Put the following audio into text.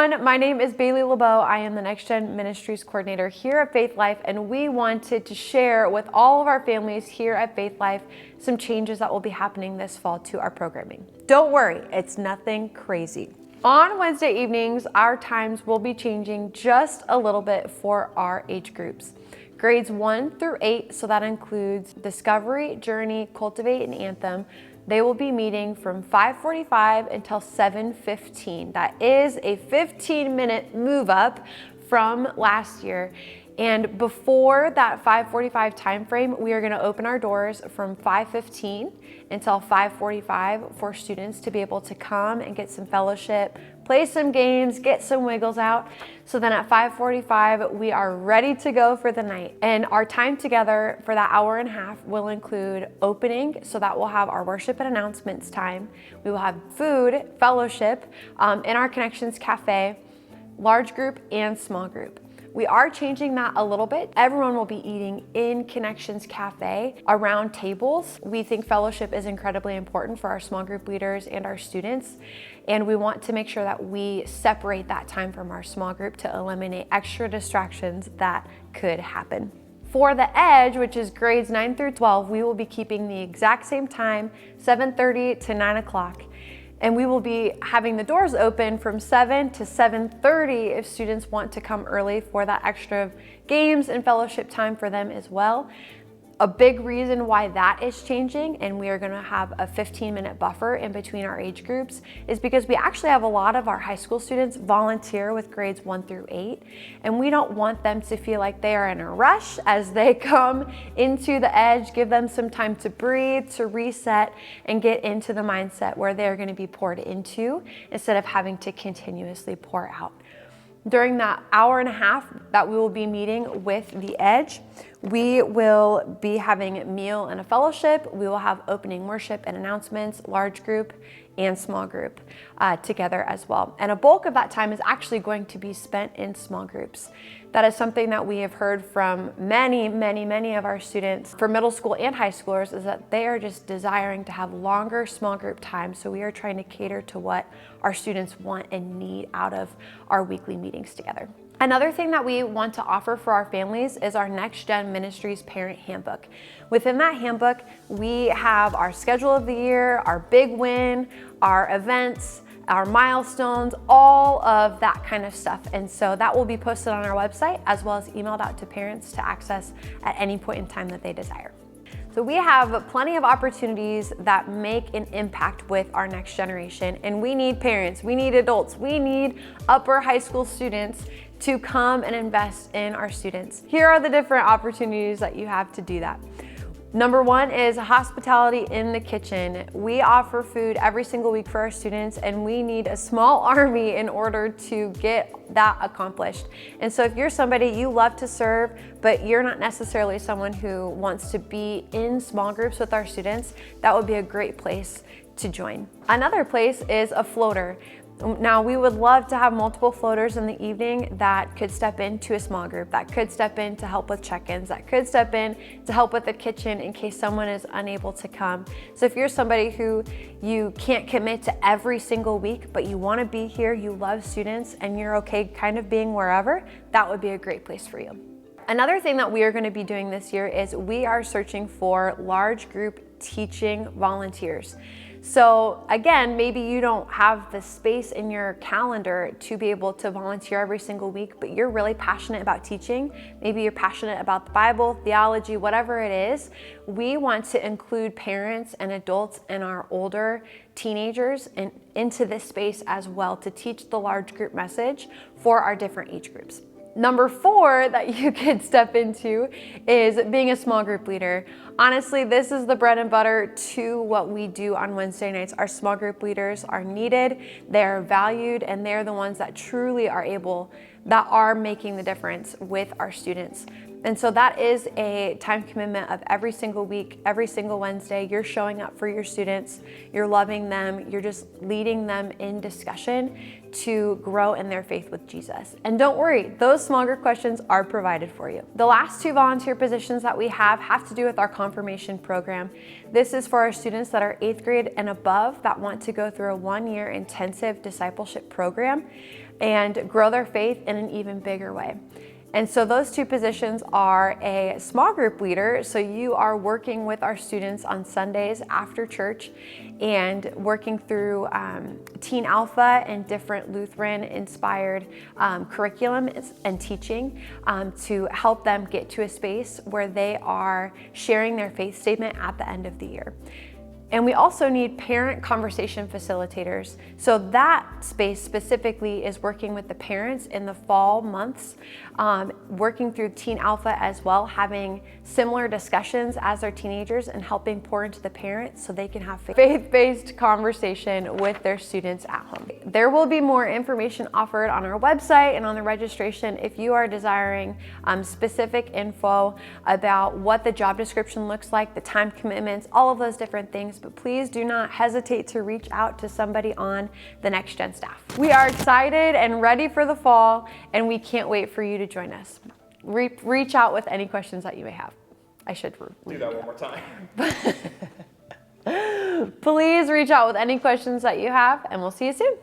everyone, my name is Bailey LeBeau. I am the NextGen Ministries Coordinator here at FaithLife, and we wanted to share with all of our families here at FaithLife some changes that will be happening this fall to our programming. Don't worry, it's nothing crazy. On Wednesday evenings, our times will be changing just a little bit for our age groups. Grades 1 through 8, so that includes Discovery, Journey, Cultivate, and Anthem. They will be meeting from 5:45 until 7:15. That is a 15-minute move up from last year. And before that 5:45 time frame, we are going to open our doors from 5:15 until 5:45 for students to be able to come and get some fellowship, play some games, get some wiggles out. So then at 5:45, we are ready to go for the night. And our time together for that hour and a half will include opening, so that we'll have our worship and announcements time. We will have food, fellowship in our Connections Cafe, large group and small group. We are changing that a little bit. Everyone will be eating in Connections Cafe around tables. We think fellowship is incredibly important for our small group leaders and our students, and we want to make sure that we separate that time from our small group to eliminate extra distractions that could happen. For the Edge, which is grades 9 through 12, we will be keeping the exact same time, 7:30 to 9 o'clock. And we will be having the doors open from 7 to 7:30 if students want to come early for that extra games and fellowship time for them as well. A big reason why that is changing, and we are going to have a 15-minute buffer in between our age groups, is because we actually have a lot of our high school students volunteer with grades 1 through 8, and we don't want them to feel like they are in a rush as they come into the Edge. Give them some time to breathe, to reset, and get into the mindset where they're going to be poured into instead of having to continuously pour out. During that hour and a half that we will be meeting with the Edge, we will be having a meal and a fellowship. We will have opening worship and announcements, large group and small group together as well. And a bulk of that time is actually going to be spent in small groups. That is something that we have heard from many of our students for middle school and high schoolers, is that they are just desiring to have longer small group time. So we are trying to cater to what our students want and need out of our weekly meetings together. Another thing that we want to offer for our families is our NextGen Ministries Parent Handbook. Within that handbook, we have our schedule of the year, our big win, our events, our milestones, all of that kind of stuff. And so that will be posted on our website as well as emailed out to parents to access at any point in time that they desire. So we have plenty of opportunities that make an impact with our next generation, and we need parents, we need adults, we need upper high school students to come and invest in our students. Here are the different opportunities that you have to do that. Number one is hospitality in the kitchen. We offer food every single week for our students, and we need a small army in order to get that accomplished. And so if you're somebody, you love to serve, but you're not necessarily someone who wants to be in small groups with our students, that would be a great place to join. Another place is a floater. Now, we would love to have multiple floaters in the evening that could step into a small group, that could step in to help with check-ins, that could step in to help with the kitchen in case someone is unable to come. So if you're somebody who you can't commit to every single week, but you want to be here, you love students, and you're okay kind of being wherever, that would be a great place for you. Another thing that we are going to be doing this year is we are searching for large group teaching volunteers. So again, maybe you don't have the space in your calendar to be able to volunteer every single week, but you're really passionate about teaching. Maybe you're passionate about the Bible, theology, whatever it is. We want to include parents and adults and our older teenagers into this space as well to teach the large group message for our different age groups. Number 4 that you could step into is being a small group leader. Honestly, this is the bread and butter to what we do on Wednesday nights. Our small group leaders are needed, they're valued, and they're the ones that truly are making the difference with our students. And so that is a time commitment of every single week, every single Wednesday. You're showing up for your students, you're loving them, you're just leading them in discussion to grow in their faith with Jesus. And don't worry, those small group questions are provided for you. The last 2 volunteer positions that we have to do with our confirmation program. This is for our students that are 8th grade and above that want to go through a 1-year intensive discipleship program. and grow their faith in an even bigger way. And so those two positions are a small group leader. So you are working with our students on Sundays after church and working through Teen Alpha and different Lutheran inspired curriculum and teaching to help them get to a space where they are sharing their faith statement at the end of the year. And we also need parent conversation facilitators. So that space specifically is working with the parents in the fall months, working through Teen Alpha as well, having similar discussions as their teenagers and helping pour into the parents so they can have faith-based conversation with their students at home. There will be more information offered on our website and on the registration if you are desiring specific info about what the job description looks like, the time commitments, all of those different things. But please do not hesitate to reach out to somebody on the NextGen staff. We are excited and ready for the fall, and we can't wait for you to join us. Reach out with any questions that you may have. I should do that one more time. Please reach out with any questions that you have, and we'll see you soon.